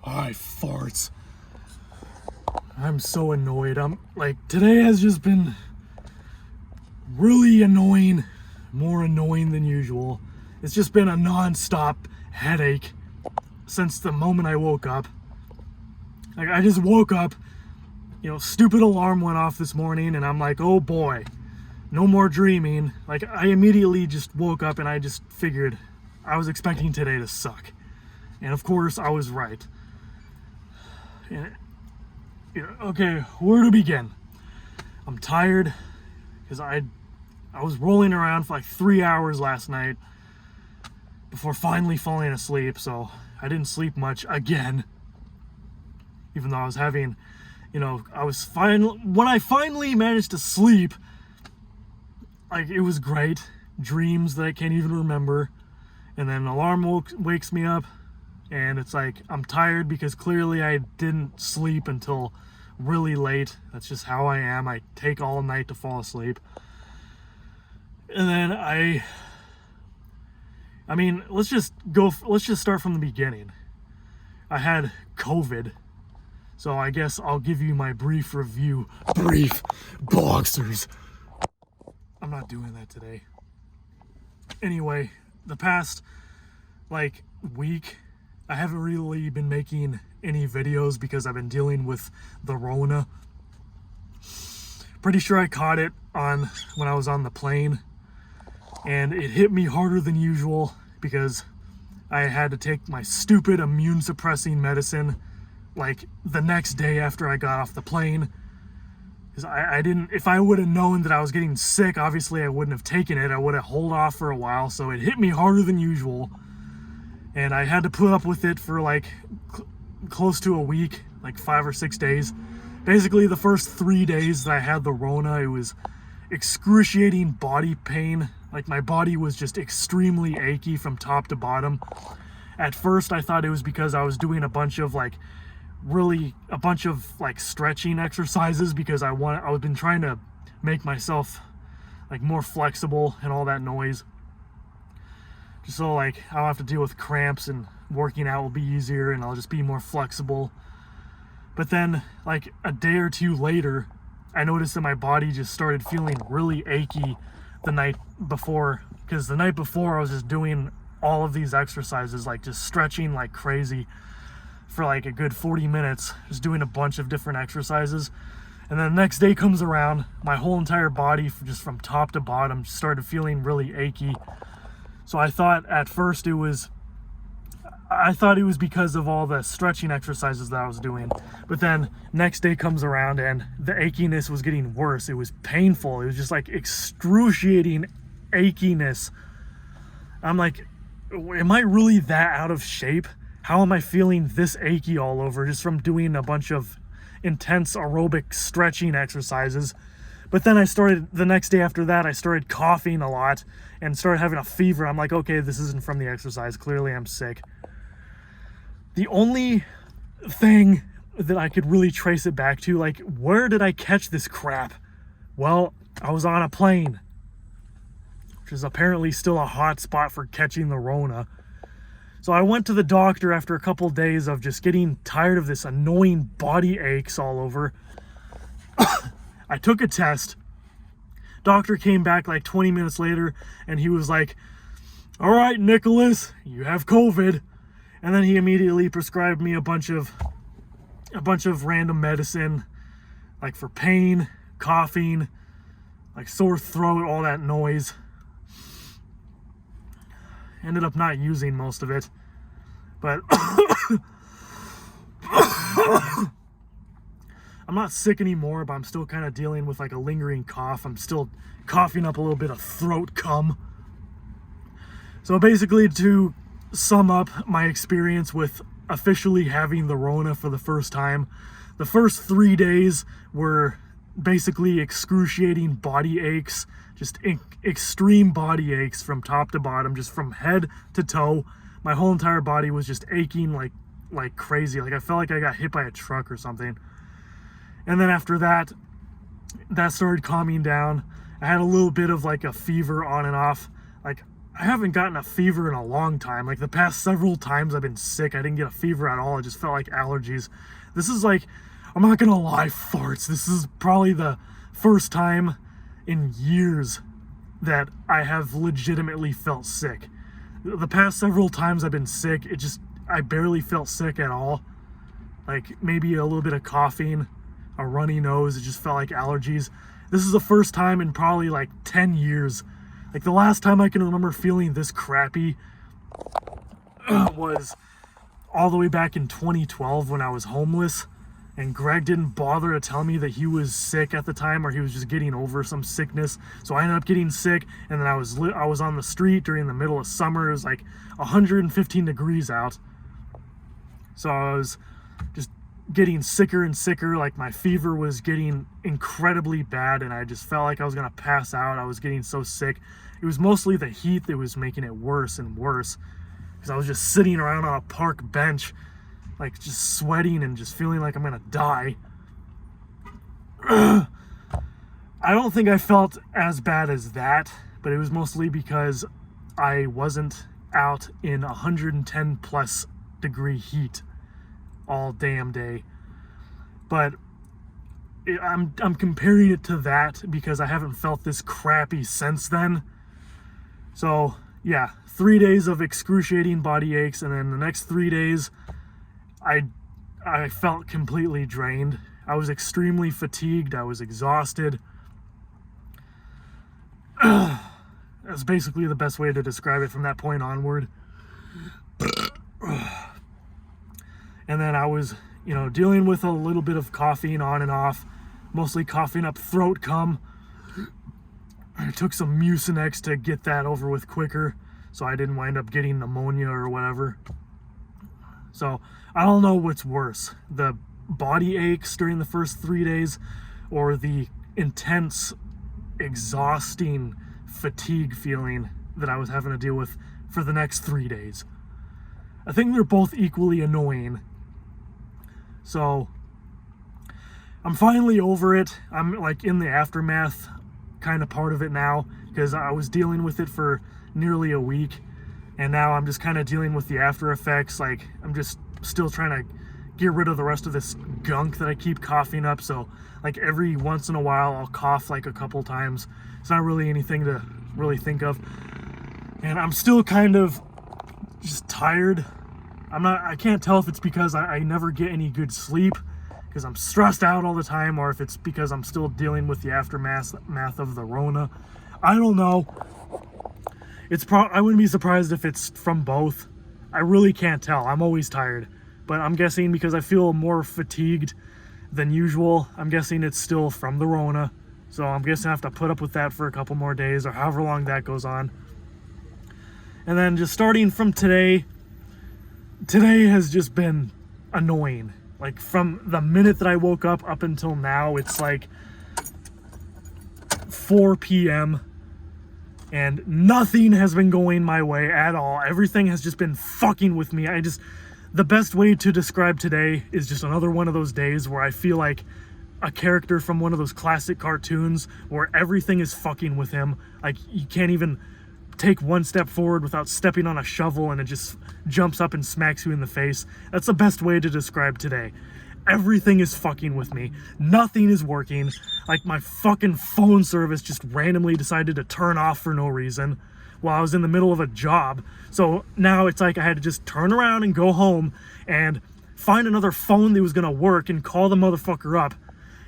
I farts. I'm so annoyed. Today has just been really annoying, more annoying than usual. It's just been a non-stop headache since the moment I woke up. I just woke up, stupid alarm went off this morning, and I'm like, oh boy, no more dreaming. I immediately just woke up and I just figured I was expecting today to suck. And of course, I was right. And, okay, where to begin? I'm tired because I was rolling around for 3 hours last night before finally falling asleep, so I didn't sleep much again. Even though I was having, when I finally managed to sleep, it was great. Dreams that I can't even remember. And then an alarm wakes me up, and it's I'm tired because clearly I didn't sleep until really late. That's just how I am. I take all night to fall asleep. And then let's just start from the beginning. I had COVID. So I guess I'll give you my brief review. Brief boxers. I'm not doing that today. Anyway, the past week, I haven't really been making any videos because I've been dealing with the Rona. Pretty sure I caught it when I was on the plane, and it hit me harder than usual because I had to take my stupid immune suppressing medicine the next day after I got off the plane. Because if I would have known that I was getting sick, obviously I wouldn't have taken it. I would have held off for a while, so it hit me harder than usual. And I had to put up with it for close to a week, 5 or 6 days. Basically, the first 3 days that I had the Rona, it was excruciating body pain. My body was just extremely achy from top to bottom. At first, I thought it was because I was doing a bunch of stretching exercises because I've been trying to make myself more flexible and all that noise. Just so I don't have to deal with cramps, and working out will be easier and I'll just be more flexible. But then a day or two later, I noticed that my body just started feeling really achy the night before, because the night before I was just doing all of these exercises, just stretching like crazy for a good 40 minutes, just doing a bunch of different exercises. And then the next day comes around, my whole entire body, just from top to bottom, started feeling really achy. So I thought at first it was because of all the stretching exercises that I was doing. But then next day comes around and the achiness was getting worse. It was painful. It was just excruciating achiness. I'm am I really that out of shape? How am I feeling this achy all over just from doing a bunch of intense aerobic stretching exercises? But then the next day after that, I started coughing a lot and started having a fever. I'm okay, this isn't from the exercise. Clearly I'm sick. The only thing that I could really trace it back to, where did I catch this crap? Well, I was on a plane, which is apparently still a hot spot for catching the Rona. So I went to the doctor after a couple days of just getting tired of this annoying body aches all over. I took a test. Doctor came back 20 minutes later, and he was all right, Nicholas, you have COVID. And then he immediately prescribed me a bunch of random medicine, for pain, coughing, sore throat, all that noise. Ended up not using most of it, but I'm not sick anymore, but I'm still kind of dealing with a lingering cough. I'm still coughing up a little bit of throat cum. So basically, to sum up my experience with officially having the Rona for the first time, the first 3 days were basically excruciating body aches, just extreme body aches from top to bottom, just from head to toe. My whole entire body was just aching like crazy. I felt like I got hit by a truck or something. And then after that started calming down. I had a little bit of a fever on and off. I haven't gotten a fever in a long time. Like the past several times I've been sick, I didn't get a fever at all. It just felt like allergies. This is like, I'm not gonna lie, farts. This is probably the first time in years that I have legitimately felt sick. The past several times I've been sick, I barely felt sick at all. Like maybe a little bit of coughing, a runny nose, it just felt like allergies. This is the first time in probably like 10 years. Like the last time I can remember feeling this crappy was all the way back in 2012 when I was homeless, and Greg didn't bother to tell me that he was sick at the time, or he was just getting over some sickness. So I ended up getting sick, and then I was on the street during the middle of summer. It was like 115 degrees out. So I was just getting sicker and sicker. Like my fever was getting incredibly bad, and I just felt like I was gonna pass out. I was getting so sick. It was mostly the heat that was making it worse and worse, because I was just sitting around on a park bench, like just sweating and just feeling like I'm gonna die. I don't think I felt as bad as that, but it was mostly because I wasn't out in 110 plus degree heat all damn day. But I'm comparing it to that because I haven't felt this crappy since then. So yeah, 3 days of excruciating body aches, and then the next 3 days I felt completely drained. I was extremely fatigued. I was exhausted. That's basically the best way to describe it from that point onward. And then I was, dealing with a little bit of coughing on and off, mostly coughing up throat cum. I took some Mucinex to get that over with quicker, so I didn't wind up getting pneumonia or whatever. So I don't know what's worse, the body aches during the first 3 days, or the intense, exhausting fatigue feeling that I was having to deal with for the next 3 days. I think they're both equally annoying. So I'm finally over it. I'm like in the aftermath kind of part of it now, because I was dealing with it for nearly a week, and now I'm just kind of dealing with the after effects. Like I'm just still trying to get rid of the rest of this gunk that I keep coughing up. So like every once in a while I'll cough like a couple times. It's not really anything to really think of, and I'm still kind of just tired. I can't tell if it's because I never get any good sleep because I'm stressed out all the time, or if it's because I'm still dealing with the aftermath of the Rona. I don't know. I wouldn't be surprised if it's from both. I really can't tell. I'm always tired, but I'm guessing because I feel more fatigued than usual, I'm guessing it's still from the Rona. So I'm guessing I have to put up with that for a couple more days, or however long that goes on. And then just starting from today has just been annoying. Like from the minute that I woke up until now, it's like 4 p.m. and nothing has been going my way at all. Everything has just been fucking with me. The best way to describe today is just another one of those days where I feel like a character from one of those classic cartoons where everything is fucking with him. Like you can't even take one step forward without stepping on a shovel, and it just jumps up and smacks you in the face. That's the best way to describe today. Everything is fucking with me. Nothing is working. Like my fucking phone service just randomly decided to turn off for no reason while I was in the middle of a job. So now it's like I had to just turn around and go home and find another phone that was gonna work and call the motherfucker up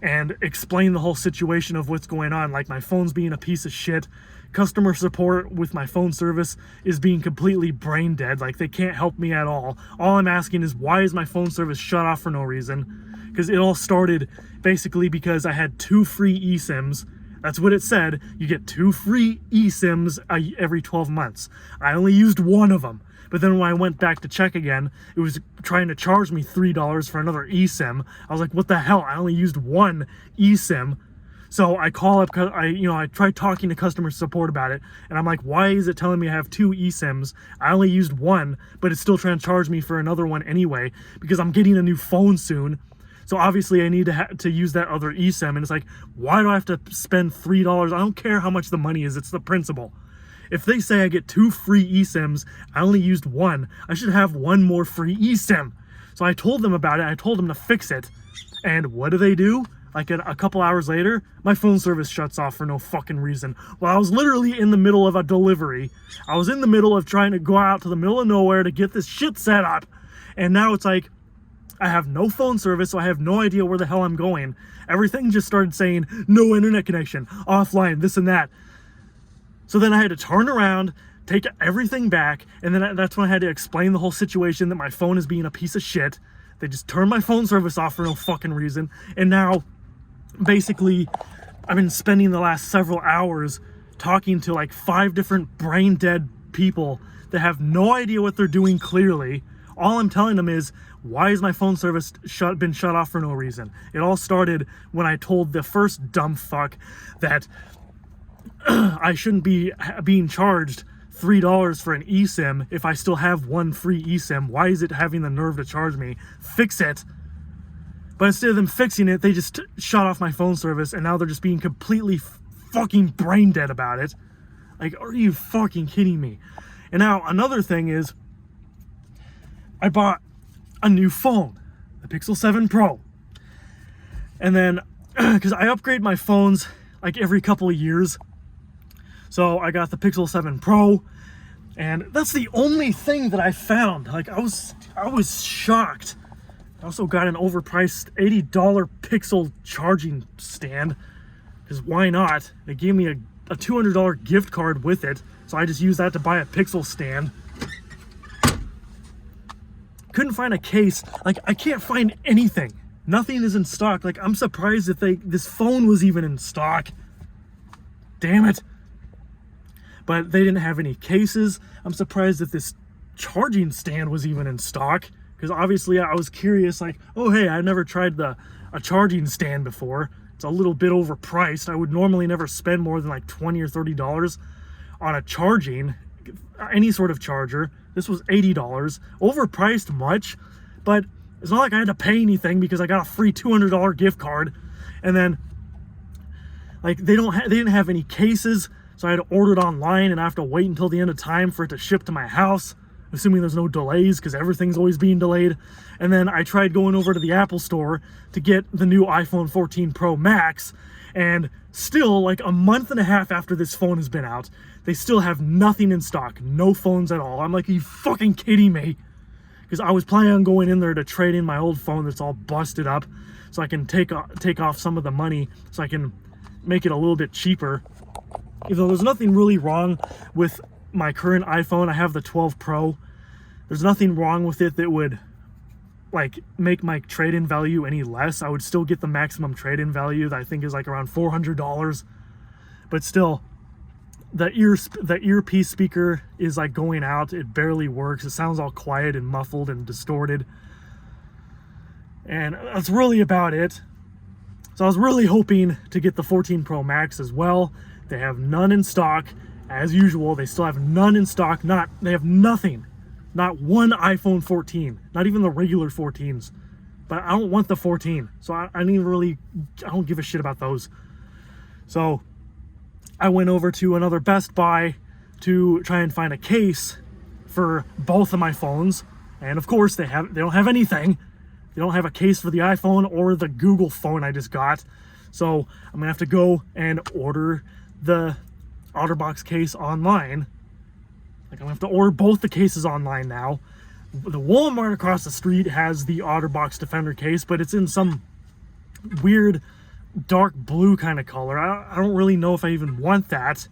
and explain the whole situation of what's going on. Like my phone's being a piece of shit. Customer support with my phone service is being completely brain dead. Like they can't help me at all. All I'm asking is, why is my phone service shut off for no reason? Because it all started basically because I had 2 free eSIMs. That's what it said. You get 2 free eSIMs every 12 months. I only used one of them. But then when I went back to check again, it was trying to charge me $3 for another eSIM. I was like, what the hell? I only used one eSIM. So I call up, I tried talking to customer support about it, and I'm like, why is it telling me I have 2 eSIMs? I only used one, but it's still trying to charge me for another one anyway, because I'm getting a new phone soon. So obviously I need to use that other eSIM, and it's like, why do I have to spend $3? I don't care how much the money is, it's the principle. If they say I get 2 free eSIMs, I only used 1. I should have 1 more free eSIM. So I told them about it. I told them to fix it. And what do? Like a couple hours later, my phone service shuts off for no fucking reason. Well, I was literally in the middle of a delivery. I was in the middle of trying to go out to the middle of nowhere to get this shit set up. And now it's like, I have no phone service, so I have no idea where the hell I'm going. Everything just started saying, no internet connection, offline, this and that. So then I had to turn around, take everything back, and then that's when I had to explain the whole situation that my phone is being a piece of shit. They just turned my phone service off for no fucking reason. And now, basically, I've been spending the last several hours talking to like 5 different brain dead people that have no idea what they're doing clearly. All I'm telling them is, why is my phone service been shut off for no reason? It all started when I told the first dumb fuck that I shouldn't be being charged $3 for an eSIM if I still have 1 free eSIM. Why is it having the nerve to charge me? Fix it. But instead of them fixing it, they just shut off my phone service, and now they're just being completely fucking brain dead about it. Like, are you fucking kidding me? And now another thing is, I bought a new phone, the Pixel 7 Pro. And then, because I upgrade my phones like every couple of years, so I got the Pixel 7 Pro, and that's the only thing that I found. Like, I was shocked. I also got an overpriced $80 Pixel charging stand, because why not? They gave me a $200 gift card with it, so I just used that to buy a Pixel stand. Couldn't find a case. Like, I can't find anything. Nothing is in stock. Like, I'm surprised that this phone was even in stock. Damn it. But they didn't have any cases. I'm surprised that this charging stand was even in stock, because obviously I was curious, like, oh hey, I've never tried a charging stand before. It's a little bit overpriced. I would normally never spend more than like $20 or $30 on a charging, any sort of charger. This was $80, overpriced much, but it's not like I had to pay anything because I got a free $200 gift card. And then, like, they didn't have any cases, so I had to order it online, and I have to wait until the end of time for it to ship to my house, assuming there's no delays, because everything's always being delayed. And then I tried going over to the Apple store to get the new iPhone 14 Pro Max, and still, like a month and a half after this phone has been out, they still have nothing in stock, no phones at all. I'm like, are you fucking kidding me? Because I was planning on going in there to trade in my old phone that's all busted up, so I can take off some of the money, so I can make it a little bit cheaper. Even though there's nothing really wrong with my current iPhone. I have the 12 Pro. There's nothing wrong with it that would like make my trade-in value any less. I would still get the maximum trade-in value that I think is like around $400. But still, the earpiece speaker is like going out. It barely works. It sounds all quiet and muffled and distorted. And that's really about it. So I was really hoping to get the 14 Pro Max as well. They have none in stock. As usual, they still have none in stock. They have nothing. Not one iPhone 14. Not even the regular 14s. But I don't want the 14. So I don't give a shit about those. So I went over to another Best Buy to try and find a case for both of my phones. And of course, they don't have anything. They don't have a case for the iPhone or the Google phone I just got. So I'm gonna have to go and order the OtterBox case online. Like, I'm gonna have to order both the cases online now. The Walmart across the street has the OtterBox Defender case, but it's in some weird dark blue kind of color. I don't really know if I even want that,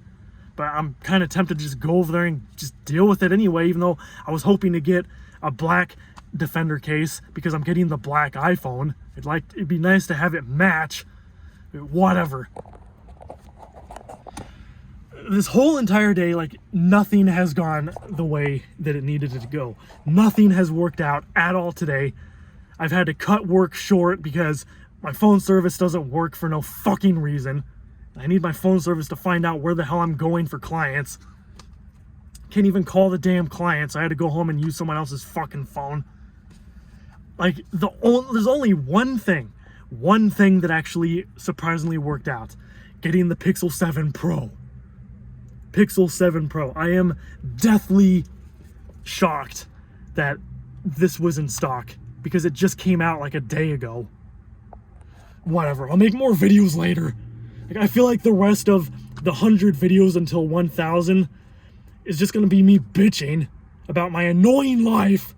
but I'm kind of tempted to just go over there and just deal with it anyway, even though I was hoping to get a black Defender case because I'm getting the black iPhone. It'd be nice to have it match. Whatever. This whole entire day, like, nothing has gone the way that it needed to go. Nothing has worked out at all today. I've had to cut work short because my phone service doesn't work for no fucking reason. I need my phone service to find out where the hell I'm going for clients. Can't even call the damn clients. I had to go home and use someone else's fucking phone. Like, there's only one thing that actually surprisingly worked out. Getting the Pixel 7 Pro. Pixel 7 Pro. I am deathly shocked that this was in stock because it just came out like a day ago. Whatever, I'll make more videos later. Like, I feel like the rest of the 100 videos until 1,000 is just gonna be me bitching about my annoying life.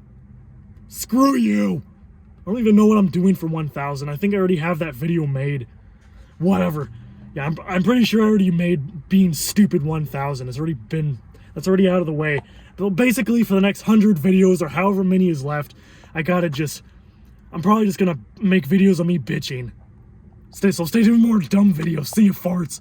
Screw you. I don't even know what I'm doing for 1,000. I think I already have that video made. Whatever. Yeah, I'm pretty sure I already made being stupid 1,000. That's already out of the way. But basically for the next 100 videos or however many is left, I'm probably just gonna make videos of me bitching. So stay tuned for more dumb videos. See you, farts.